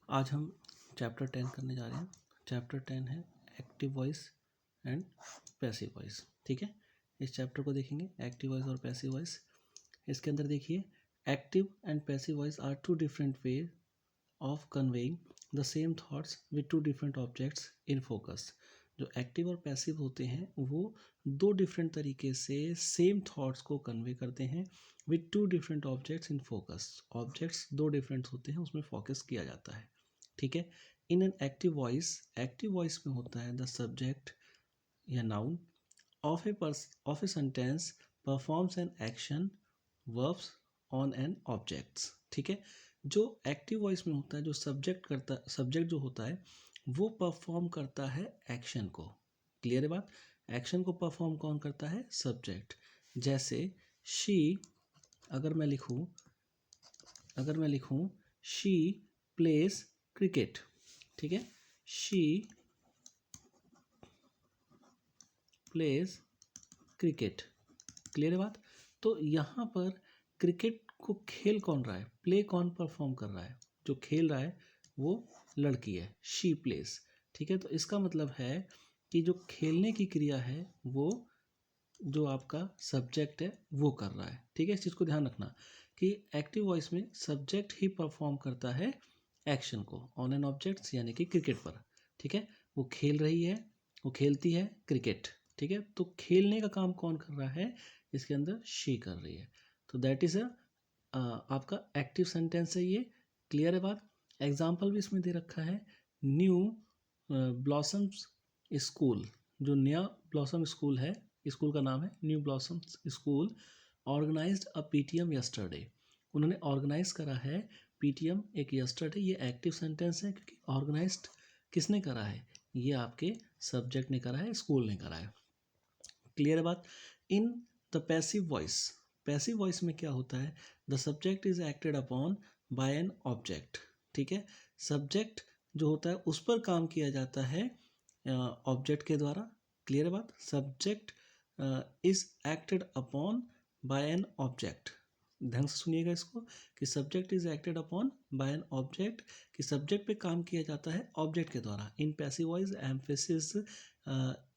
आज हम चैप्टर 10 करने जा रहे हैं। चैप्टर 10 है active voice and passive voice. ठीक है, इस चैप्टर को देखेंगे एक्टिव वॉइस और पैसिव वॉइस। इसके अंदर देखिए, active and passive voice are two different way of conveying the same thoughts with two different objects in focus. जो एक्टिव और पैसिव होते हैं वो दो डिफरेंट तरीके से सेम थॉट्स को कन्वे करते हैं with two different objects in focus. Objects दो डिफरेंट होते हैं, उसमें फोकस किया जाता है। ठीक है, इन एन एक्टिव वॉइस में होता है द सब्जेक्ट या noun of a sentence performs an action verbs on an objects. ठीक है, जो एक्टिव वॉइस में होता है, जो सब्जेक्ट जो होता है वो परफॉर्म करता है एक्शन को। क्लियर है बात? एक्शन को परफॉर्म कौन करता है? सब्जेक्ट। जैसे शी, अगर मैं लिखूं शी प्लेस क्रिकेट। ठीक है, शी प्लेस क्रिकेट। क्लियर है बात? तो यहाँ पर क्रिकेट को खेल कौन रहा है, प्ले कौन परफॉर्म कर रहा है? जो खेल रहा है वो लड़की है, शी प्लेस। ठीक है, तो इसका मतलब है कि जो खेलने की क्रिया है वो जो आपका सब्जेक्ट है वो कर रहा है। ठीक है, इस चीज़ को ध्यान रखना कि एक्टिव वॉइस में सब्जेक्ट ही परफॉर्म करता है एक्शन को ऑन एन ऑब्जेक्ट्स, यानी कि क्रिकेट पर। ठीक है, वो खेल रही है, वो खेलती है क्रिकेट। ठीक है, तो खेलने का काम कौन कर रहा है? इसके अंदर शी कर रही है। तो दैट इज आपका एक्टिव सेंटेंस है ये। क्लियर है बात? एग्जाम्पल भी इसमें दे रखा है। न्यू ब्लॉसम्स स्कूल, जो नया ब्लॉसम स्कूल है, स्कूल का नाम है न्यू ब्लॉसम्स स्कूल, ऑर्गेनाइज्ड अ पीटीएम यस्टरडे। उन्होंने ऑर्गेनाइज करा है पीटीएम एक यस्टरडे। ये एक्टिव सेंटेंस है क्योंकि ऑर्गेनाइज्ड किसने करा है? ये आपके सब्जेक्ट ने करा है, स्कूल ने करा है। क्लियर है बात? इन द पैसिव वॉइस में क्या होता है? The subject is acted upon by an object. ठीक है, सब्जेक्ट जो होता है उस पर काम किया जाता है ऑब्जेक्ट के द्वारा। क्लियर है बात? Subject is acted upon by an object. ध्यान से सुनिएगा इसको कि subject is acted upon by an object, कि सब्जेक्ट पे काम किया जाता है ऑब्जेक्ट के द्वारा। In passive voice emphasis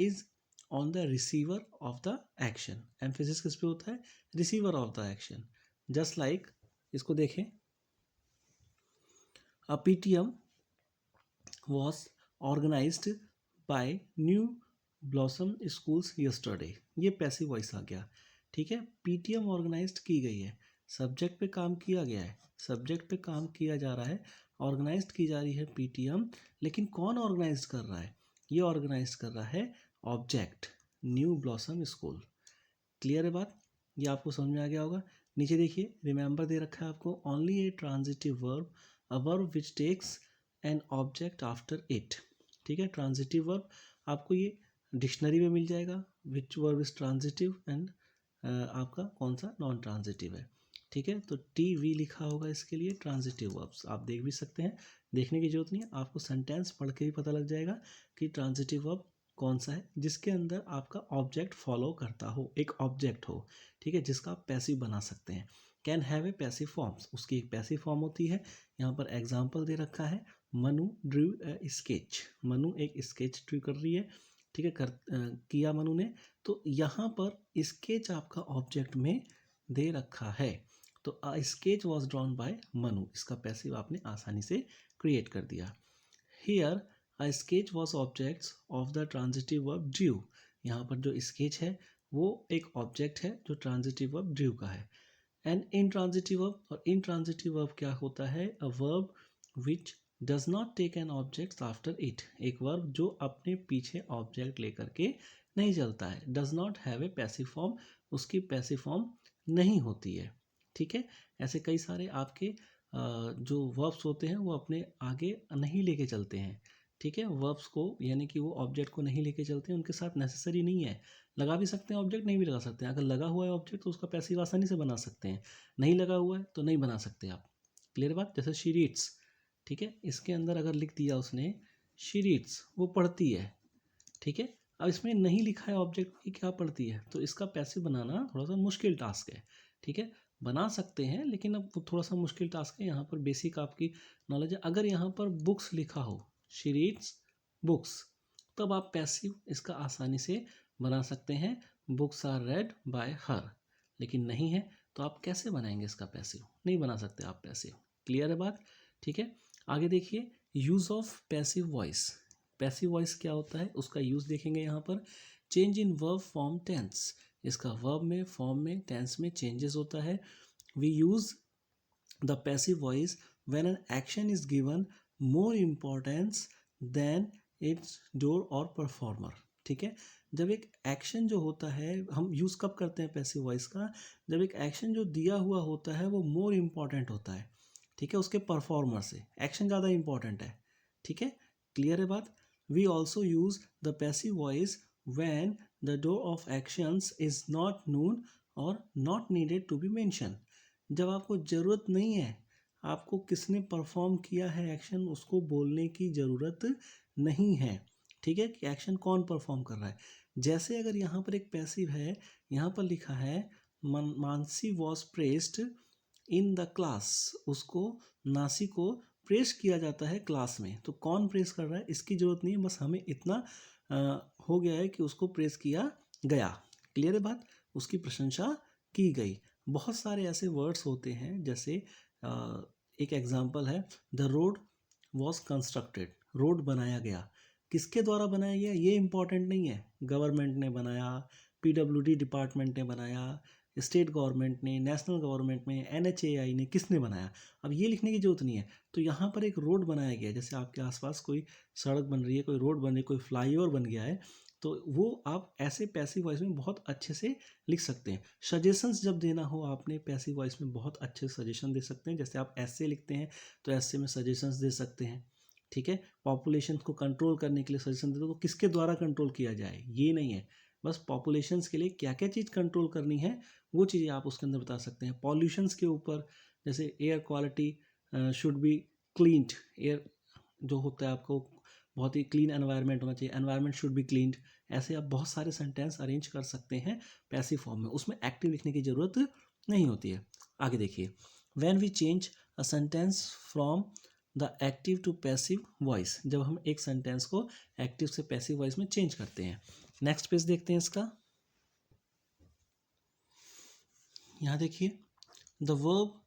is on the receiver of the action. Emphasis किस पे होता है? Receiver of the action. Just like, इसको देखें, a PTM was organised by New Blossom schools yesterday. ये पैसिव वॉइस आ गया। ठीक है, पीटीएम ऑर्गेनाइज्ड की गई है, सब्जेक्ट पे काम किया गया है, सब्जेक्ट पे काम किया जा रहा है, ऑर्गेनाइज्ड की जा रही है पीटीएम। लेकिन कौन ऑर्गेनाइज कर रहा है? ये ऑर्गेनाइज कर रहा है object, new blossom school. Clear है बात? ये आपको समझ में आ गया होगा। नीचे देखिए, रिमेंबर दे रखा है आपको, only a transitive verb, a verb which takes an object after it. ठीक है, ट्रांजिटिव वर्ब आपको ये डिक्शनरी में मिल जाएगा, विच वर्ब इज ट्रांजिटिव एंड आपका कौन सा नॉन ट्रांजिटिव है। ठीक है, तो टी वी लिखा होगा इसके लिए, ट्रांजिटिव वर्ब्स आप देख भी सकते हैं, देखने की जरूरत नहीं है, आपको सेंटेंस पढ़ के ही पता लग जाएगा कि ट्रांजिटिव वर्ब कौन सा है जिसके अंदर आपका ऑब्जेक्ट फॉलो करता हो, एक ऑब्जेक्ट हो। ठीक है, जिसका आप पैसिव बना सकते हैं। Can have a passive forms, उसकी एक पैसिव फॉर्म होती है। यहाँ पर एग्जाम्पल दे रखा है, मनु ड्रू ए स्केच। मनु एक स्केच ड्रू कर रही है। ठीक है, किया मनु ने। तो यहाँ पर स्केच आपका ऑब्जेक्ट में दे रखा है, तो a sketch was drawn by Manu, इसका पैसिव आपने आसानी से क्रिएट कर दिया। Here a sketch was objects of the transitive verb due. यहाँ पर जो स्केच है वो एक ऑब्जेक्ट है जो ट्रांजिटिव वर्ब ड्यू का है। एंड इंट्रांजिटिव वर्ब, और इंट्रांजिटिव वर्ब क्या होता है? A verb which does not take an object after it. एक वर्ब जो अपने पीछे ऑब्जेक्ट लेकर के नहीं चलता है, does not have a passive form, उसकी पैसिव फॉर्म नहीं होती है। ठीक है, ऐसे कई सारे आपके जो वर्ब्स होते हैं वो अपने आगे नहीं लेके चलते हैं। ठीक है, वर्ब्स को यानी कि वो ऑब्जेक्ट को नहीं लेके चलते हैं, उनके साथ नेसेसरी नहीं है। लगा भी सकते हैं ऑब्जेक्ट, नहीं भी लगा सकते हैं। अगर लगा हुआ है ऑब्जेक्ट तो उसका पैसिव आसानी से बना सकते हैं, नहीं लगा हुआ है तो नहीं बना सकते आप। क्लियर बात? जैसे शी रीड्स। ठीक है, इसके अंदर अगर लिख दिया उसने शी रीड्स, वो पढ़ती है। ठीक है, अब इसमें नहीं लिखा है ऑब्जेक्ट की क्या पढ़ती है, तो इसका पैसिव बनाना थोड़ा सा मुश्किल टास्क है। ठीक है, बना सकते हैं, लेकिन अब वो थोड़ा सा मुश्किल टास्क है। यहाँ पर बेसिक आपकी नॉलेज है। अगर यहाँ पर बुक्स लिखा हो, शी रीड्स बुक्स, तब आप पैसिव इसका आसानी से बना सकते हैं, books are read by her. लेकिन नहीं है तो आप कैसे बनाएंगे इसका पैसिव? नहीं बना सकते आप पैसिव। क्लियर है बात? ठीक है, आगे देखिए, use of passive voice. Passive voice क्या होता है उसका यूज देखेंगे यहाँ पर। Change in verb form tense, इसका वर्ब में, फॉर्म में, टेंस में चेंजेस होता है। We use the passive voice when an action is given more importance than its doer or performer. ठीक है, जब एक एक्शन जो होता है, हम यूज़ कब करते हैं पैसिव वॉइस का? जब एक एक्शन जो दिया हुआ होता है वो मोर इम्पॉर्टेंट होता है, ठीक है, उसके परफॉर्मर से एक्शन ज़्यादा इंपॉर्टेंट है। ठीक है, क्लियर है बात? We also use the passive voice when the doer of actions is not known और not needed to be mention. जब आपको ज़रूरत नहीं है, आपको किसने परफॉर्म किया है एक्शन, उसको बोलने की ज़रूरत नहीं है। ठीक है, कि एक्शन कौन परफॉर्म कर रहा है। जैसे अगर यहाँ पर एक पैसिव है, यहाँ पर लिखा है Mansi was pressed in the class, उसको, नासी को प्रेस किया जाता है क्लास में। तो कौन प्रेस कर रहा है इसकी ज़रूरत नहीं है, बस हमें इतना हो गया है कि उसको प्रेस किया गया। क्लियर है बात? उसकी प्रशंसा की गई। बहुत सारे ऐसे वर्ड्स होते हैं, जैसे एक एग्जांपल है, the road was constructed, road बनाया गया। किसके द्वारा बनाया गया ये इंपॉर्टेंट नहीं है, गवर्नमेंट ने बनाया, पीडब्ल्यूडी डिपार्टमेंट ने बनाया, स्टेट गवर्नमेंट ने, नेशनल गवर्नमेंट ने, एनएचएआई ने, किसने बनाया, अब ये लिखने की जरूरत नहीं है। तो यहाँ पर एक रोड बनाया गया, जैसे आपके आसपास कोई सड़क बन रही है, कोई रोड बन रही है, कोई फ्लाईओवर बन गया है, तो वो आप ऐसे पैसिव वॉइस में बहुत अच्छे से लिख सकते हैं। सजेशंस जब देना हो आपने, पैसिव वॉइस में बहुत अच्छे सजेशन दे सकते हैं। जैसे आप ऐसे लिखते हैं तो ऐसे में सजेशंस दे सकते हैं। ठीक है, पॉपुलेशन को कंट्रोल करने के लिए सजेशन देते हो, तो किसके द्वारा कंट्रोल किया जाए ये नहीं है, बस पॉपुलेशंस के लिए क्या क्या चीज़ कंट्रोल करनी है वो चीज़ें आप उसके अंदर बता सकते हैं। पॉल्यूशंस के ऊपर, जैसे air quality should be cleaned, air जो होता है आपको बहुत ही क्लीन एनवायरनमेंट होना चाहिए, एनवायरनमेंट शुड बी क्लीन्ड। ऐसे आप बहुत सारे सेंटेंस अरेंज कर सकते हैं पैसिव फॉर्म में, उसमें एक्टिव लिखने की ज़रूरत नहीं होती है। आगे देखिए, when we change a sentence from the active to passive voice, जब हम एक सेंटेंस को एक्टिव से पैसिव वॉइस में चेंज करते हैं। नेक्स्ट पेज देखते हैं इसका। यहाँ देखिए, the verb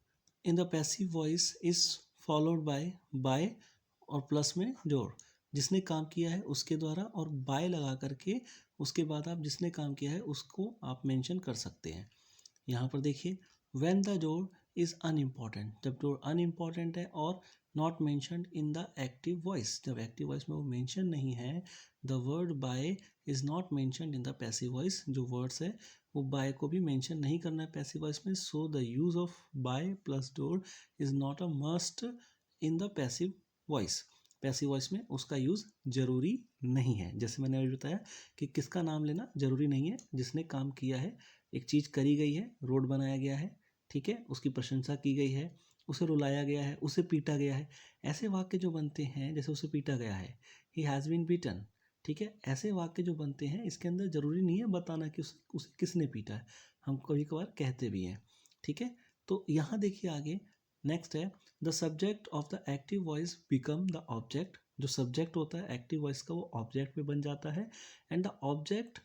in the passive voice is followed by और प्लस में जोड़, जिसने काम किया है उसके द्वारा, और बाय लगा करके उसके बाद आप जिसने काम किया है उसको आप मेंशन कर सकते हैं। यहाँ पर देखिए, व्हेन द जोड़ इज अनइम्पॉर्टेंट, जब जोड़ अनइम्पॉर्टेंट है और not mentioned in the active voice, जब एक्टिव वॉइस में वो मेंशन नहीं है, the word by is not mentioned in the passive voice, जो वर्ड्स है वो बाय को भी मेंशन नहीं करना है पैसिव वॉइस में। So the use of by plus doer is not a must in the passive voice, passive voice में उसका यूज़ जरूरी नहीं है। जैसे मैंने अभी बताया कि किसका नाम लेना जरूरी नहीं है, जिसने काम किया है, एक चीज़ करी गई है, रोड बनाया गया है, ठीक है, उसकी प्रशंसा की गई है, उसे रुलाया गया है, उसे पीटा गया है, ऐसे वाक्य जो बनते हैं, जैसे उसे पीटा गया है, ही हैज़ बीन बीटन, ठीक है, ऐसे वाक्य जो बनते हैं इसके अंदर ज़रूरी नहीं है बताना कि उसे किसने पीटा है, हम कभी कभार कहते भी हैं। ठीक है, तो यहाँ देखिए आगे, नेक्स्ट है, the subject of the active voice become the object, जो सब्जेक्ट होता है एक्टिव वॉइस का वो ऑब्जेक्ट में बन जाता है, and the object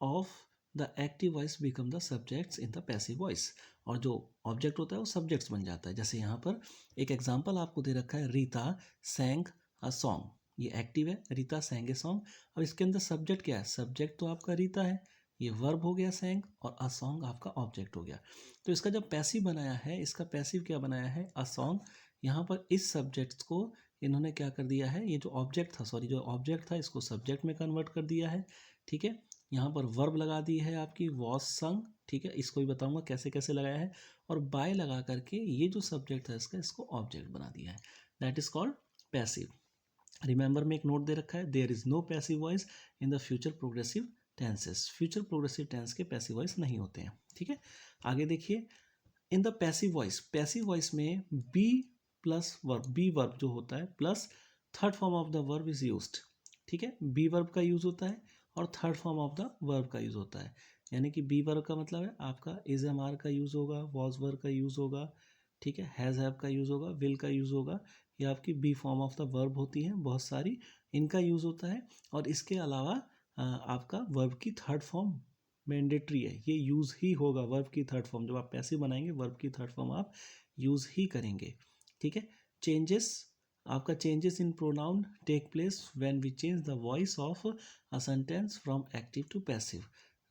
of the active voice become the subjects in the passive voice, और जो ऑब्जेक्ट होता है वो सब्जेक्ट्स बन जाता है। जैसे यहाँ पर एक एग्जांपल आपको दे रखा है, रीता सैंग अ सॉन्ग, ये एक्टिव है, रीता सैंग ए सॉन्ग। अब इसके अंदर सब्जेक्ट क्या है, सब्जेक्ट तो आपका रीता है, ये वर्ब हो गया सैंग, और अ सॉन्ग आपका ऑब्जेक्ट हो गया। तो इसका जब पैसिव बनाया है, इसका पैसिव क्या बनाया है, अ सॉन्ग, यहाँ पर इस सब्जेक्ट को इन्होंने क्या कर दिया है, ये जो ऑब्जेक्ट था, सॉरी जो ऑब्जेक्ट था इसको सब्जेक्ट में कन्वर्ट कर दिया है। ठीक है, यहाँ पर वर्ब लगा दी है आपकी वॉज संग, ठीक है, इसको भी बताऊंगा कैसे कैसे लगाया है, और बाय लगा करके ये जो सब्जेक्ट है इसका, इसको ऑब्जेक्ट बना दिया है, that is called passive. Remember में एक नोट दे रखा है, there is no passive voice in the future progressive tenses, future progressive tense के पैसिव वॉइस नहीं होते हैं। ठीक है, आगे देखिए, इन द पैसिव वॉइस में be plus verb, be verb जो होता है plus third form of the verb is used. ठीक है, बी वर्ब का यूज होता है और third form of the verb का यूज होता है। यानी कि बी वर्ब का मतलब है आपका इज एम आर का यूज़ होगा, वॉज वर्ब का यूज़ होगा, ठीक है, हैज़ हैव का यूज़ होगा, विल का यूज़ होगा। ये आपकी be form of the verb होती हैं बहुत सारी, इनका यूज़ होता है। और इसके अलावा आपका वर्ब की थर्ड फॉर्म मैंडेटरी है, ये यूज़ ही होगा। वर्ब की थर्ड फॉर्म जब आप पैसिव बनाएंगे, वर्ब की थर्ड फॉर्म आप यूज़ ही करेंगे, ठीक है। चेंजेस, आपका changes in pronoun take place when we change the voice of a sentence from active to passive.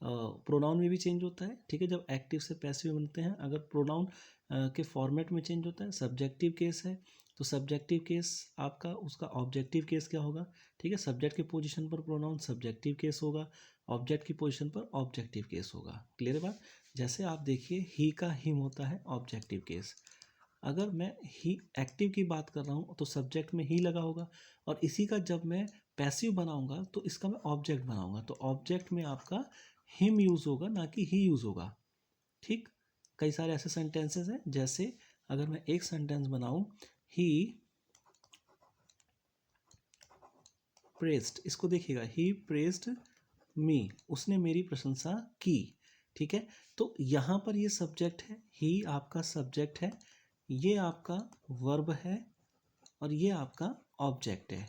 Pronoun में भी चेंज होता है, ठीक है, जब एक्टिव से पैसिव बनते हैं। अगर प्रोनाउन के फॉर्मेट में चेंज होता है, सब्जेक्टिव केस है तो सब्जेक्टिव केस आपका, उसका ऑब्जेक्टिव केस क्या होगा, ठीक है। सब्जेक्ट की पोजीशन पर प्रोनाउन सब्जेक्टिव केस होगा, ऑब्जेक्ट की पोजीशन पर ऑब्जेक्टिव केस होगा। क्लियर है बात। जैसे आप देखिए ही का हिम होता है ऑब्जेक्टिव केस। अगर मैं ही एक्टिव की बात कर रहा हूँ तो सब्जेक्ट में ही लगा होगा, और इसी का जब मैं पैसिव बनाऊंगा तो इसका मैं ऑब्जेक्ट बनाऊंगा, तो ऑब्जेक्ट में आपका हिम यूज़ होगा ना कि ही यूज़ होगा, ठीक। कई सारे ऐसे सेंटेंसेस हैं, जैसे अगर मैं एक सेंटेंस बनाऊं, ही प्रेस्ड, इसको देखिएगा, ही प्रेस्ड मी, उसने मेरी प्रशंसा की, ठीक है। तो यहाँ पर ये सब्जेक्ट है, ही आपका सब्जेक्ट है, ये आपका वर्ब है, और ये आपका ऑब्जेक्ट है।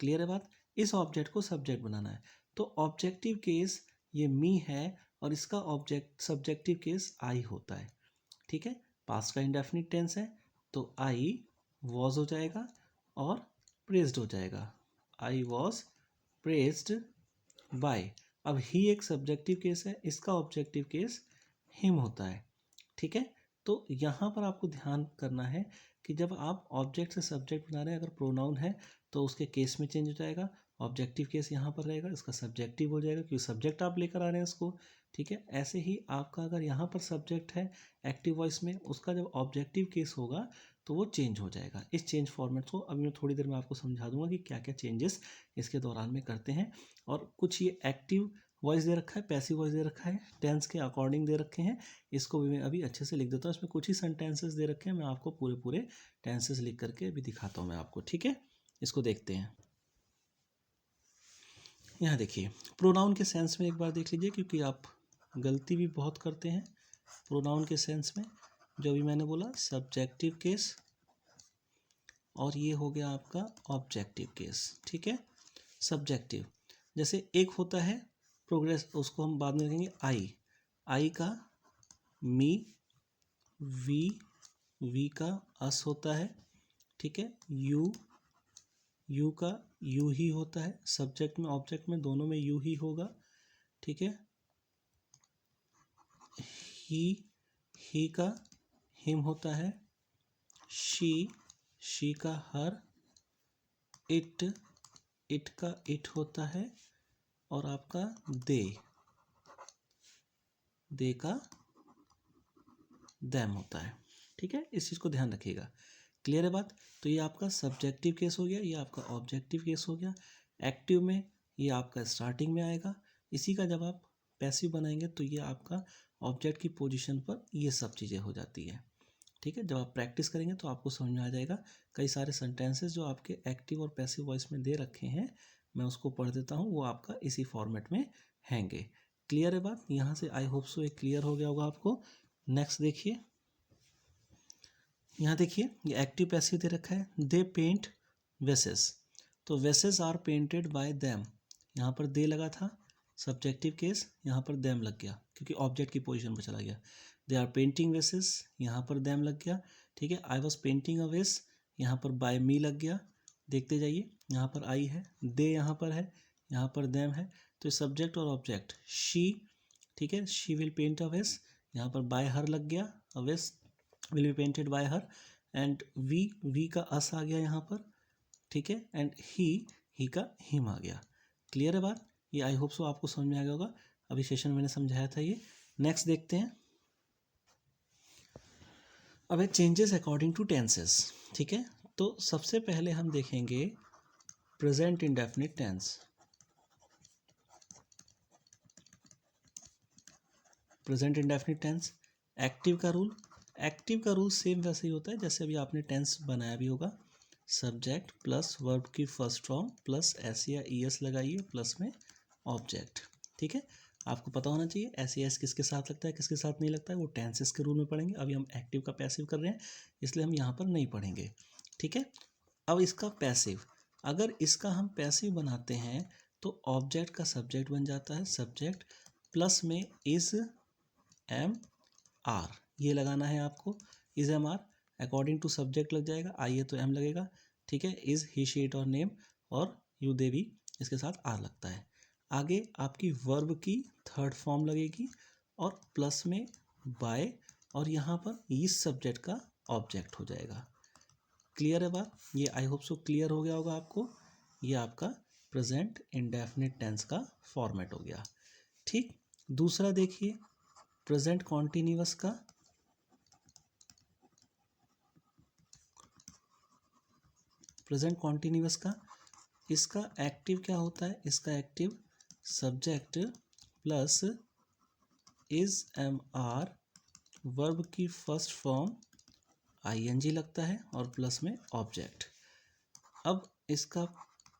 क्लियर है बात। इस ऑब्जेक्ट को सब्जेक्ट बनाना है, तो ऑब्जेक्टिव केस ये मी है, और इसका ऑब्जेक्ट सब्जेक्टिव केस आई होता है, ठीक है। पास्ट का इंडेफिनिट टेंस है तो आई वॉज हो जाएगा और प्रेज्ड हो जाएगा, आई वॉज प्रेज्ड बाय। अब ही एक सब्जेक्टिव केस है, इसका ऑब्जेक्टिव केस हिम होता है, ठीक है। तो यहाँ पर आपको ध्यान करना है कि जब आप ऑब्जेक्ट से सब्जेक्ट बना रहे हैं, अगर प्रोनाउन है तो उसके केस में चेंज हो जाएगा, ऑब्जेक्टिव केस यहाँ पर रहेगा, इसका सब्जेक्टिव हो जाएगा क्योंकि सब्जेक्ट आप लेकर आ रहे हैं इसको, ठीक है। ऐसे ही आपका अगर यहाँ पर सब्जेक्ट है एक्टिव वॉइस में, उसका जब ऑब्जेक्टिव केस होगा तो वो चेंज हो जाएगा। इस चेंज फॉर्मेट को अभी मैं थोड़ी देर में आपको समझा दूंगा कि क्या क्या चेंजेस इसके दौरान में करते हैं। और कुछ ये एक्टिव वॉइस दे रखा है, पैसिव वॉइस दे रखा है, टेंस के अकॉर्डिंग दे रखे हैं, इसको भी मैं अभी अच्छे से लिख देता हूँ। इसमें कुछ ही सेंटेंसेस दे रखे हैं, मैं आपको पूरे पूरे टेंसेस लिख करके अभी दिखाता हूँ मैं आपको, ठीक है। इसको देखते हैं। यहाँ देखिए, प्रोनाउन के सेंस में एक बार देख लीजिए, क्योंकि आप गलती भी बहुत करते हैं प्रोनाउन के सेंस में। जो भी मैंने बोला सब्जेक्टिव केस, और ये हो गया आपका ऑब्जेक्टिव केस, ठीक है। सब्जेक्टिव, जैसे एक होता है प्रोग्रेस, उसको हम बाद में देखेंगे, आई, आई का मी, वी, वी का अस होता है, ठीक है। यू, यू का यू ही होता है, सब्जेक्ट में ऑब्जेक्ट में दोनों में यू ही होगा, ठीक है। ही का हिम होता है, शी का हर, इट का इट होता है, और आपका दे का दैम होता है, ठीक है। इस चीज़ को ध्यान रखिएगा। क्लियर है बात। तो ये आपका सब्जेक्टिव केस हो गया, ये आपका ऑब्जेक्टिव केस हो गया। एक्टिव में ये आपका स्टार्टिंग में आएगा, इसी का जब आप पैसिव बनाएंगे तो ये आपका ऑब्जेक्ट की पोजीशन पर ये सब चीज़ें हो जाती है, ठीक है। जब आप प्रैक्टिस करेंगे तो आपको समझ में आ जाएगा। कई सारे सेंटेंसेस जो आपके एक्टिव और पैसिव वॉइस में दे रखे हैं, मैं उसको पढ़ देता हूँ, वो आपका इसी फॉर्मेट में हैंगे। क्लियर है बात। यहाँ से आई होप सो एक क्लियर हो गया होगा आपको। नेक्स्ट देखिए, यहाँ देखिए ये एक्टिव पैसिव दे रखा है, दे पेंट वेसेस, तो वेसेस आर पेंटेड बाय देम, यहाँ पर दे लगा था सब्जेक्टिव केस, यहाँ पर देम लग गया क्योंकि ऑब्जेक्ट की पोजीशन पर चला गया। दे आर पेंटिंग वेसेस, यहाँ पर देम लग गया, ठीक है। आई वॉज पेंटिंग अ वेस, यहाँ पर बाय मी लग गया। देखते जाइए, यहाँ पर आई है, दे यहाँ पर है, यहाँ पर देम है, तो सब्जेक्ट और ऑब्जेक्ट शी, ठीक है, शी विल पेंट अ वेस, यहाँ पर बाय हर लग गया, a vase will be painted by her, and we का अस आ गया यहाँ पर, ठीक है, एंड ही का हिम आ गया। क्लियर है बात। ये आई होप सो आपको समझ में आ गया होगा, अभी सेशन मैंने समझाया था ये। नेक्स्ट देखते हैं, अब है चेंजेस अकॉर्डिंग टू टेंसेस, ठीक है। तो सबसे पहले हम देखेंगे present indefinite tense. Present indefinite tense, active का रूल, एक्टिव का रूल सेम वैसे ही होता है जैसे अभी आपने टेंस बनाया भी होगा, सब्जेक्ट प्लस वर्ब की फर्स्ट फॉर्म प्लस एस या ई एस लगाइए प्लस में ऑब्जेक्ट, ठीक है। आपको पता होना चाहिए एस एस किसके साथ लगता है किसके साथ नहीं लगता है, वो टेंसेस के रूल में पढ़ेंगे। अभी हम एक्टिव का पैसिव कर रहे हैं इसलिए हम यहाँ पर नहीं पढ़ेंगे, ठीक है। अब इसका पैसिव, अगर इसका हम पैसिव बनाते हैं तो ऑब्जेक्ट का सब्जेक्ट बन जाता है, सब्जेक्ट प्लस में इज एम आर, ये लगाना है आपको, is am are according to subject लग जाएगा, आई है तो एम लगेगा, ठीक है। इज ही शी इट और नेम और यू दे वी इसके साथ आर लगता है। आगे आपकी वर्ब की थर्ड फॉर्म लगेगी और प्लस में बाय और यहाँ पर इस सब्जेक्ट का ऑब्जेक्ट हो जाएगा। क्लियर है बात, ये आई होप सो क्लियर हो गया होगा आपको। ये आपका प्रेजेंट इंडेफिनिट टेंस का फॉर्मेट हो गया, ठीक। दूसरा देखिए प्रेजेंट कॉन्टिन्यूअस का, प्रेजेंट कॉन्टिन्यूअस का इसका एक्टिव क्या होता है, इसका active subject plus is am are, verb की फर्स्ट फॉर्म आईएनजी लगता है और प्लस में ऑब्जेक्ट। अब इसका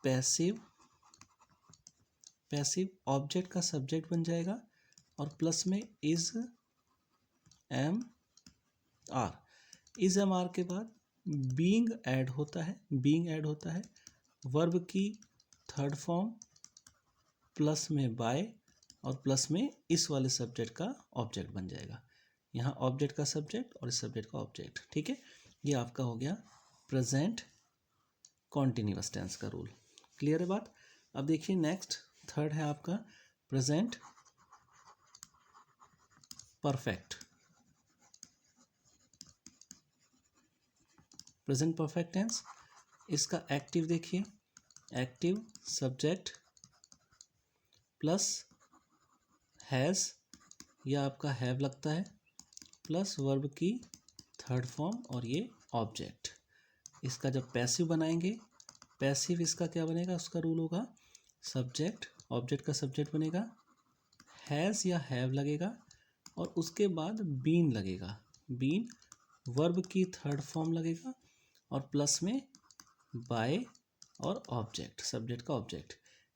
पैसिव, पैसिव ऑब्जेक्ट का सब्जेक्ट बन जाएगा और प्लस में is am are, is am are के बाद बीइंग ऐड होता है, बीइंग ऐड होता है, वर्ब की थर्ड फॉर्म प्लस में बाय और प्लस में इस वाले सब्जेक्ट का ऑब्जेक्ट बन जाएगा। यहाँ ऑब्जेक्ट का सब्जेक्ट और इस सब्जेक्ट का ऑब्जेक्ट, ठीक है। ये आपका हो गया प्रेजेंट कॉन्टिन्यूअस टेंस का रूल। क्लियर है बात। अब देखिए नेक्स्ट थर्ड है आपका present perfect. Present perfect tense, इसका एक्टिव देखिए, एक्टिव सब्जेक्ट प्लस हैज़ या आपका हैव लगता है प्लस वर्ब की थर्ड फॉर्म और ये ऑब्जेक्ट। इसका जब पैसिव बनाएंगे, पैसिव इसका क्या बनेगा, उसका रूल होगा सब्जेक्ट, ऑब्जेक्ट का सब्जेक्ट बनेगा, हैज़ या हैव लगेगा और उसके बाद बीन लगेगा, बीन वर्ब की थर्ड फॉर्म लगेगा और प्लस में बाय और ऑब्जेक्ट, सब्जेक्ट का ऑब्जेक्ट।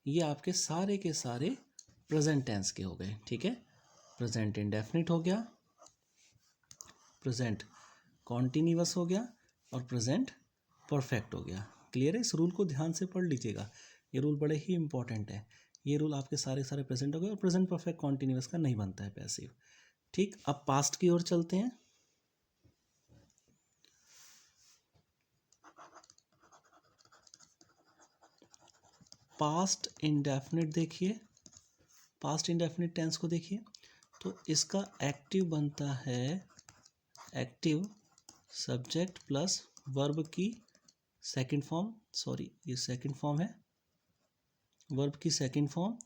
ये आपके सारे के सारे प्रेजेंट टेंस के हो गए, ठीक है। प्रेजेंट इंडेफिनिट हो गया, प्रेजेंट कॉन्टिन्यूअस हो गया और प्रेजेंट परफेक्ट हो गया। क्लियर है, इस रूल को ध्यान से पढ़ लीजिएगा, ये रूल बड़े ही इंपॉर्टेंट है। ये रूल आपके सारे सारे प्रेजेंट हो गए और प्रेजेंट परफेक्ट कॉन्टिन्यूअस का नहीं बनता है पैसिव, ठीक। अब पास्ट की ओर चलते हैं। पास्ट इंडेफिनिट देखिए, पास्ट इंडेफिनिट टेंस को देखिए तो इसका एक्टिव बनता है, एक्टिव सब्जेक्ट प्लस वर्ब की सेकंड फॉर्म, सॉरी ये सेकंड फॉर्म है, वर्ब की सेकंड फॉर्म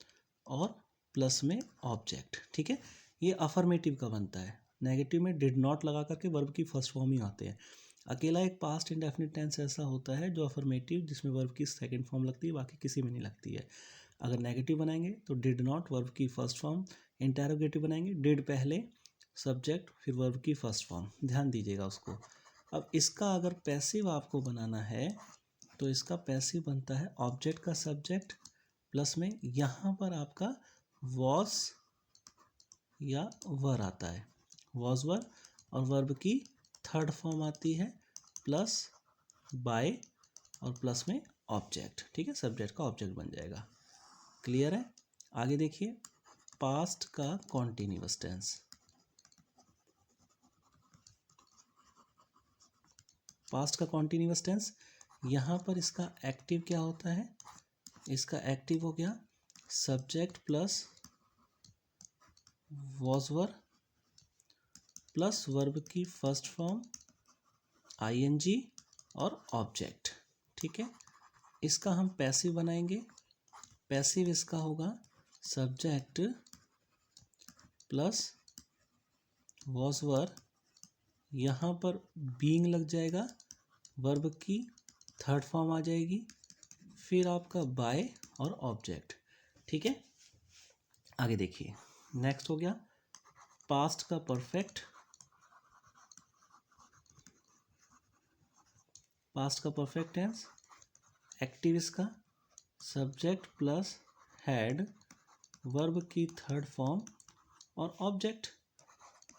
और प्लस में ऑब्जेक्ट, ठीक है। ये अफर्मेटिव का बनता है, नेगेटिव में डिड नॉट लगा करके वर्ब की फर्स्ट फॉर्म ही आते हैं। अकेला एक पास्ट इंडेफिनिट टेंस ऐसा होता है जो अफर्मेटिव जिसमें वर्ब की सेकंड फॉर्म लगती है, बाकी किसी में नहीं लगती है। अगर नेगेटिव बनाएंगे तो डिड नॉट वर्ब की फर्स्ट फॉर्म, इंटेरोगेटिव बनाएंगे डिड पहले सब्जेक्ट फिर वर्ब की फर्स्ट फॉर्म, ध्यान दीजिएगा उसको। अब इसका अगर पैसिव आपको बनाना है तो इसका पैसिव बनता है ऑब्जेक्ट का सब्जेक्ट प्लस में यहाँ पर आपका वॉज या वर आता है, वॉज वर और वर्ब की थर्ड फॉर्म आती है प्लस बाय और प्लस में ऑब्जेक्ट, ठीक है, सब्जेक्ट का ऑब्जेक्ट बन जाएगा। क्लियर है। आगे देखिए पास्ट का कॉन्टिन्यूअस टेंस, पास्ट का कॉन्टिन्यूअस टेंस, यहाँ पर इसका एक्टिव क्या होता है, इसका एक्टिव हो गया subject plus was were plus verb की फर्स्ट फॉर्म आईएनजी और ऑब्जेक्ट, ठीक है। इसका हम पैसिव बनाएंगे, पैसिव इसका होगा सब्जेक्ट प्लस वॉज वर, यहाँ पर बीइंग लग जाएगा, वर्ब की थर्ड फॉर्म आ जाएगी, फिर आपका बाय और ऑब्जेक्ट, ठीक है। आगे देखिए नेक्स्ट हो गया पास्ट का परफेक्ट, पास्ट का परफेक्ट टेंस, एक्टिव इसका सब्जेक्ट प्लस हैड वर्ब की थर्ड फॉर्म और ऑब्जेक्ट,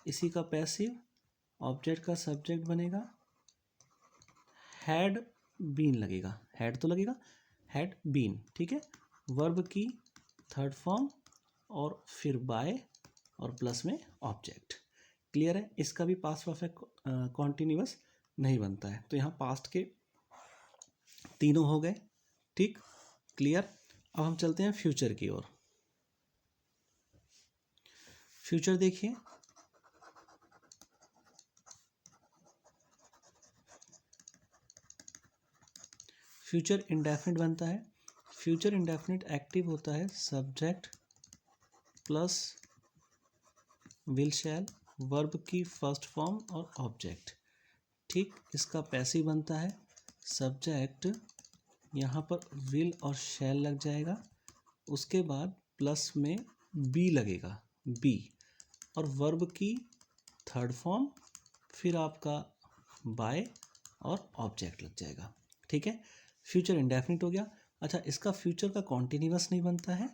इसी का पैसिव, ऑब्जेक्ट का सब्जेक्ट बनेगा, हैड बीन लगेगा, हैड तो लगेगा, हैड बीन, ठीक है। वर्ब की थर्ड फॉर्म और फिर बाय और प्लस में ऑब्जेक्ट। क्लियर है। इसका भी पास्ट परफेक्ट कॉन्टिन्यूअस नहीं बनता है, तो यहाँ पास्ट के तीनों हो गए, ठीक, क्लियर। अब हम चलते हैं फ्यूचर की ओर। फ्यूचर देखिए, फ्यूचर इंडेफिनिट बनता है। फ्यूचर इंडेफिनिट एक्टिव होता है subject plus will shell, verb की फर्स्ट फॉर्म और ऑब्जेक्ट, ठीक। इसका पैसिव बनता है सब्जेक्ट, यहाँ पर विल और शैल लग जाएगा, उसके बाद प्लस में बी लगेगा, बी, और वर्ब की थर्ड फॉर्म, फिर आपका बाय और ऑब्जेक्ट लग जाएगा, ठीक है। फ्यूचर इंडेफिनिट हो गया। अच्छा, इसका फ्यूचर का कॉन्टिन्यूअस नहीं बनता है,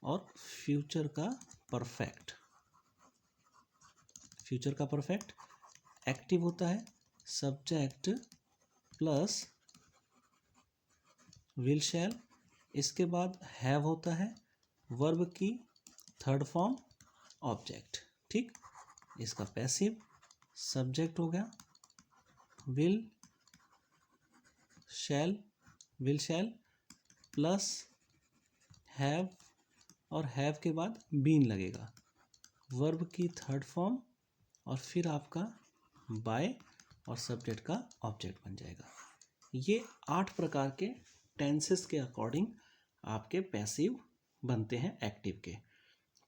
और फ्यूचर का परफेक्ट, फ्यूचर का परफेक्ट एक्टिव होता है सब्जेक्ट प्लस विल शैल, इसके बाद हैव होता है वर्ब की थर्ड फॉर्म ऑब्जेक्ट, ठीक। इसका पैसिव सब्जेक्ट हो गया will shell, will shell plus have, और हैव के बाद बीन लगेगा, वर्ब की थर्ड फॉर्म और फिर आपका बाय और सब्जेक्ट का ऑब्जेक्ट बन जाएगा। ये 8 प्रकार के टेंसेस के अकॉर्डिंग आपके पैसिव बनते हैं एक्टिव के।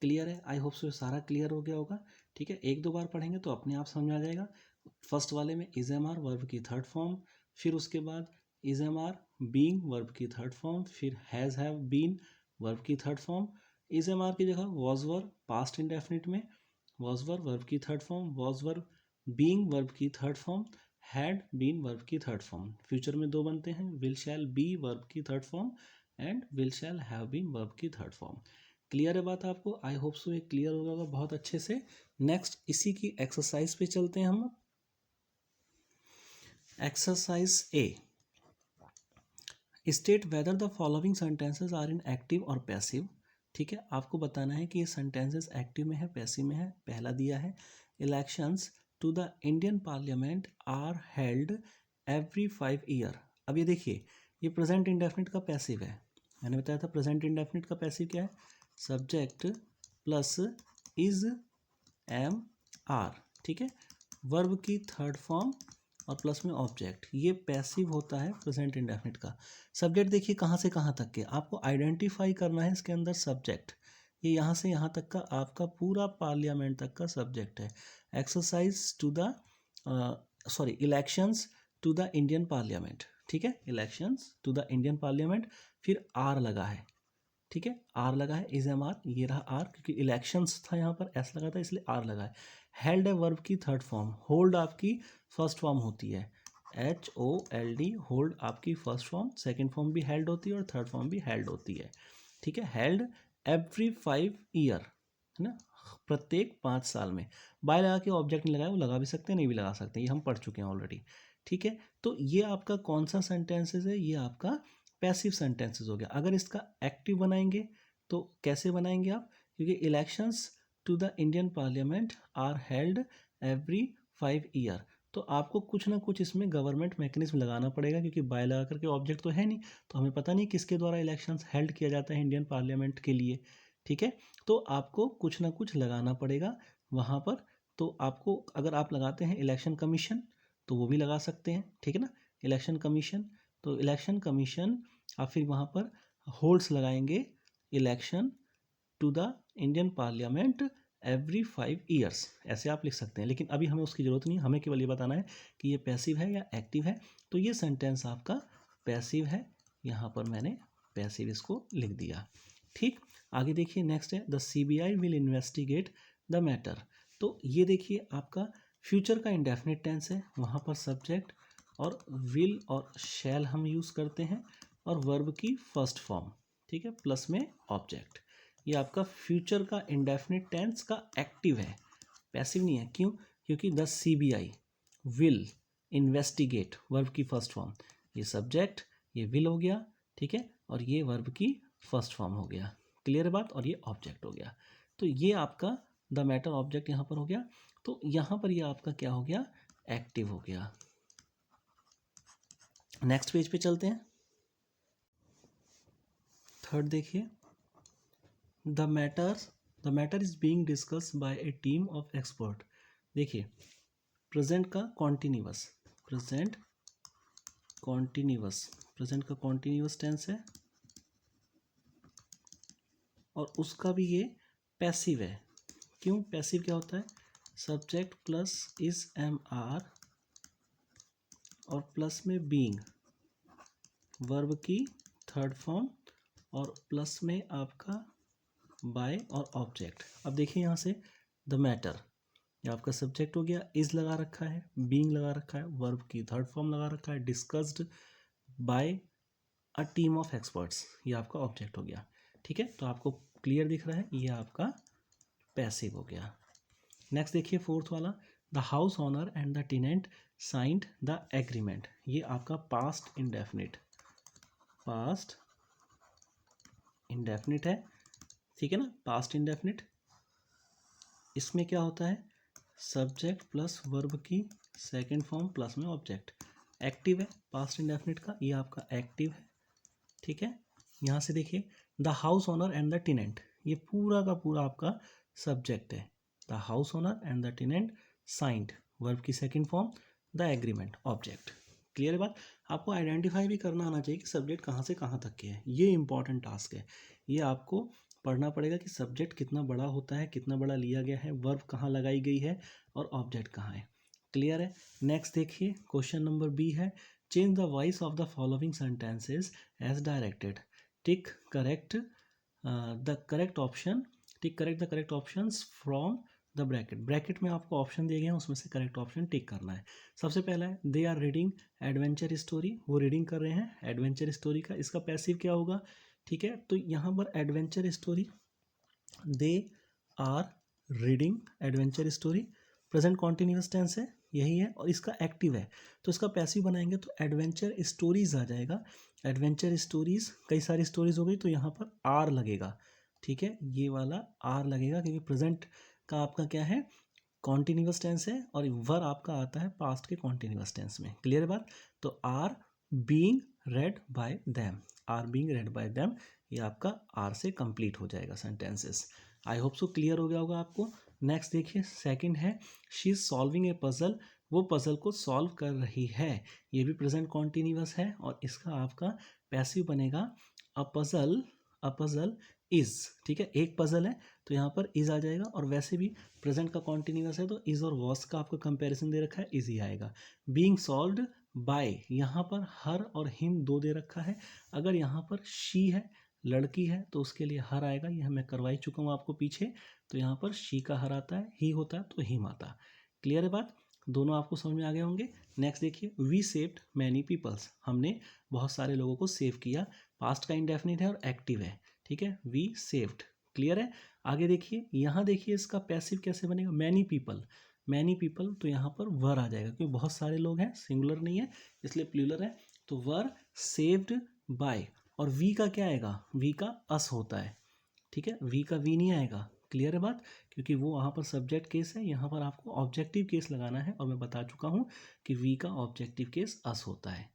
क्लियर है। आई होप सो सारा क्लियर हो गया होगा, ठीक है। एक दो बार पढ़ेंगे तो अपने आप समझ आ जाएगा। फर्स्ट वाले में इज एम आर वर्ब की थर्ड फॉर्म, फिर उसके बाद is am are being verb की थर्ड फॉर्म, फिर हैज़ हैव बीन वर्ब की third form, is am are की जगह वॉज वर्ब पास्ट इंडेफिनिट में, वॉज वर्ब की third form, was verb being verb की third form, had been verb की third form. Future में दो बनते हैं, विल शैल बी वर्ब की third form and will shall have been verb की थर्ड फॉर्म। क्लियर है बात आपको? आई होप सो ये क्लियर हो गया बहुत अच्छे से। नेक्स्ट इसी की एक्सरसाइज पे चलते हैं हम। Exercise A, state whether the following sentences are in active और पैसिव। ठीक है, आपको बताना है कि ये सेंटेंसेस एक्टिव में है पैसिव में है। पहला दिया है elections to the Indian parliament are held every 5 year. अब ये देखिए, ये प्रेजेंट इंडेफिनिट का पैसिव है। मैंने बताया था प्रेजेंट इंडेफिनिट का पैसिव क्या है, subject plus is am are, ठीक है, वर्ब की थर्ड फॉर्म और प्लस में ऑब्जेक्ट, ये पैसिव होता है प्रेजेंट इंडेफिनिट का। सब्जेक्ट देखिए कहाँ से कहाँ तक के, आपको आइडेंटिफाई करना है इसके अंदर सब्जेक्ट, ये यहाँ से यहाँ तक का आपका पूरा पार्लियामेंट तक का सब्जेक्ट है। Exercise to the sorry elections to the Indian parliament, ठीक है, elections to the Indian parliament, फिर आर लगा है, ठीक है, आर लगा है, इज एम आर, ये रहा आर, क्योंकि इलेक्शंस था यहाँ पर एस लगा था इसलिए आर लगा है। हेल्ड है वर्ब की थर्ड फॉर्म, होल्ड आपकी फर्स्ट फॉर्म होती है, H O L D, hold आपकी फर्स्ट फॉर्म, सेकेंड फॉर्म भी हेल्ड होती है और थर्ड फॉर्म भी हेल्ड होती है, ठीक है। हेल्ड एवरी 5 ईयर, है ना, प्रत्येक 5 साल में। बाय लगा के ऑब्जेक्ट नहीं लगाया, वो लगा भी सकते हैं नहीं भी लगा सकते हैं, ये हम पढ़ चुके हैं ऑलरेडी, ठीक है। तो ये आपका कौन सा सेंटेंसेस है, ये आपका पैसिव सेंटेंसेस हो गया। अगर इसका एक्टिव बनाएंगे तो कैसे बनाएंगे आप, क्योंकि elections to the Indian parliament are held every 5 year, तो आपको कुछ ना कुछ इसमें गवर्नमेंट मैकेनिज्म लगाना पड़ेगा, क्योंकि बाय लगा करके ऑब्जेक्ट तो है नहीं, तो हमें पता नहीं किसके द्वारा इलेक्शंस हेल्ड किया जाता है इंडियन पार्लियामेंट के लिए, ठीक है। तो आपको कुछ ना कुछ लगाना पड़ेगा वहाँ पर। तो आपको अगर आप लगाते हैं इलेक्शन कमीशन तो वो भी लगा सकते हैं, ठीक है ना, इलेक्शन कमीशन, तो इलेक्शन कमीशन आप फिर वहाँ पर होल्ड्स लगाएंगे election to the Indian parliament every 5 years, ऐसे आप लिख सकते हैं। लेकिन अभी हमें उसकी ज़रूरत नहीं है, हमें केवल ये बताना है कि ये पैसिव है या एक्टिव है। तो ये सेंटेंस आपका पैसिव है, यहाँ पर मैंने पैसिव इसको लिख दिया, ठीक। आगे देखिए नेक्स्ट है the CBI will investigate the matter. तो ये देखिए आपका फ्यूचर का इंडेफिनिट टेंस है, वहाँ पर सब्जेक्ट और विल और शैल हम यूज़ करते हैं और वर्ब की फर्स्ट फॉर्म, ठीक है, प्लस में ऑब्जेक्ट। ये आपका फ्यूचर का इंडेफिनिट टेंस का एक्टिव है, पैसिव नहीं है। क्यों? क्योंकि the CBI will investigate, verb की फर्स्ट फॉर्म, ये सब्जेक्ट, ये विल हो गया, ठीक है, और ये वर्ब की फर्स्ट फॉर्म हो गया। क्लियर है बात? और ये ऑब्जेक्ट हो गया। तो ये आपका द मैटर ऑब्जेक्ट यहाँ पर हो गया। तो यहाँ पर ये आपका क्या हो गया? एक्टिव हो गया। नेक्स्ट पेज पे चलते हैं। थर्ड देखिए, the matter is being discuss by a team of expert. देखिए, प्रेजेंट का कॉन्टिन्यूअस, प्रेजेंट का कॉन्टिन्यूअस टेंस है और उसका भी ये पैसिव है। क्यों? पैसिव क्या होता है? सब्जेक्ट प्लस इज MR और प्लस में बीइंग, वर्ब की थर्ड फॉर्म, और प्लस में आपका बाय और ऑब्जेक्ट। अब देखिए यहाँ से द मैटर, ये आपका सब्जेक्ट हो गया, इज लगा रखा है, बीइंग लगा रखा है, वर्ब की थर्ड फॉर्म लगा रखा है, discussed bye a team of experts, ये आपका ऑब्जेक्ट हो गया। ठीक है, तो आपको क्लियर दिख रहा है, ये आपका पैसिव हो गया। नेक्स्ट देखिए फोर्थ वाला, the house owner and the tenant signed the agreement. ये आपका पास्ट इंडेफिनिट है, ठीक है ना, पास्ट इंडेफिनिट। इसमें क्या होता है? सब्जेक्ट प्लस वर्ब की सेकंड फॉर्म प्लस में ऑब्जेक्ट। एक्टिव है पास्ट इंडेफिनिट का, ये आपका एक्टिव है, ठीक है। यहाँ से देखिए, the house owner and the tenant, ये पूरा का पूरा आपका सब्जेक्ट है। The house owner and the tenant signed, verb की second form, the agreement, object. Clear है बात? आपको आइडेंटिफाई भी करना आना चाहिए कि सब्जेक्ट कहाँ से कहाँ तक के है, ये इंपॉर्टेंट टास्क है। ये आपको पढ़ना पड़ेगा कि सब्जेक्ट कितना बड़ा होता है, कितना बड़ा लिया गया है, वर्ब कहाँ लगाई गई है और ऑब्जेक्ट कहाँ है। क्लियर है? नेक्स्ट देखिए, क्वेश्चन नंबर बी है, change the voice of the following sentences as directed. Tick correct the correct option, tick correct the correct options from the bracket. Bracket में आपको ऑप्शन दिए गए हैं, उसमें से करेक्ट ऑप्शन टिक करना है। सबसे पहला है, they are reading adventure story, वो रीडिंग कर रहे हैं एडवेंचर स्टोरी का, इसका पैसिव क्या होगा? ठीक है, तो यहाँ पर adventure story, they are reading adventure story, present continuous tense है, यही है, और इसका एक्टिव है, तो इसका पैसिव बनाएंगे तो एडवेंचर स्टोरीज आ जाएगा। एडवेंचर स्टोरीज, कई सारी स्टोरीज हो गई, तो यहाँ पर आर लगेगा, ठीक है, ये वाला आर लगेगा, क्योंकि प्रेजेंट का आपका क्या है? कॉन्टिन्यूअस टेंस है, और वर आपका आता है पास्ट के कॉन्टिन्यूअस टेंस में। क्लियर है बात? तो are being read by them, are being read by them, ये आपका आर से कंप्लीट हो जाएगा sentences. I hope so clear हो गया होगा आपको। नेक्स्ट देखिए, सेकंड है, she is solving a puzzle, वो पजल को सॉल्व कर रही है, ये भी प्रेजेंट कॉन्टिन्यूअस है, और इसका आपका पैसिव बनेगा अ पजल इज, ठीक है, एक पजल है तो यहाँ पर इज आ जाएगा, और वैसे भी प्रेजेंट का कॉन्टिन्यूअस है तो इज और वॉस का आपका कंपैरिजन दे रखा है, इज ही आएगा। बीइंग सॉल्व्ड बाय, यहाँ पर हर और हिम दो दे रखा है, अगर यहाँ पर शी है, लड़की है, तो उसके लिए हर आएगा, यह मैं करवा ही चुका हूँ आपको पीछे, तो यहाँ पर शी का हर आता है, ही होता है तो हिम आता। क्लियर है बात? दोनों आपको समझ में आ गए होंगे। नेक्स्ट देखिए, वी सेव्ड मैनी पीपल्स, हमने बहुत सारे लोगों को सेव किया, पास्ट का इंडेफिनिट है और एक्टिव है, ठीक है, वी सेव्ड। क्लियर है? आगे देखिए, यहाँ देखिए इसका पैसिव कैसे बनेगा, मैनी पीपल, तो यहाँ पर वर आ जाएगा, क्योंकि बहुत सारे लोग हैं, सिंगुलर नहीं है इसलिए प्लूरल है, तो वर सेव्ड बाय, और वी का क्या आएगा? वी का अस होता है, ठीक है, वी का वी नहीं आएगा। क्लियर है बात? क्योंकि वो वहाँ पर सब्जेक्ट केस है, यहाँ पर आपको ऑब्जेक्टिव केस लगाना है, और मैं बता चुका हूँ कि वी का ऑब्जेक्टिव केस अस होता है।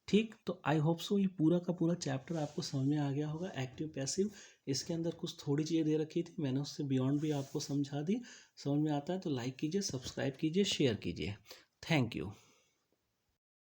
ठीक, तो आई होप सो ये पूरा का पूरा चैप्टर आपको समझ में आ गया होगा, एक्टिव पैसिव। इसके अंदर कुछ थोड़ी चीज़ें दे रखी थी, मैंने उससे बियॉन्ड भी आपको समझा दी। समझ में आता है तो लाइक कीजिए, सब्सक्राइब कीजिए, शेयर कीजिए। Thank you.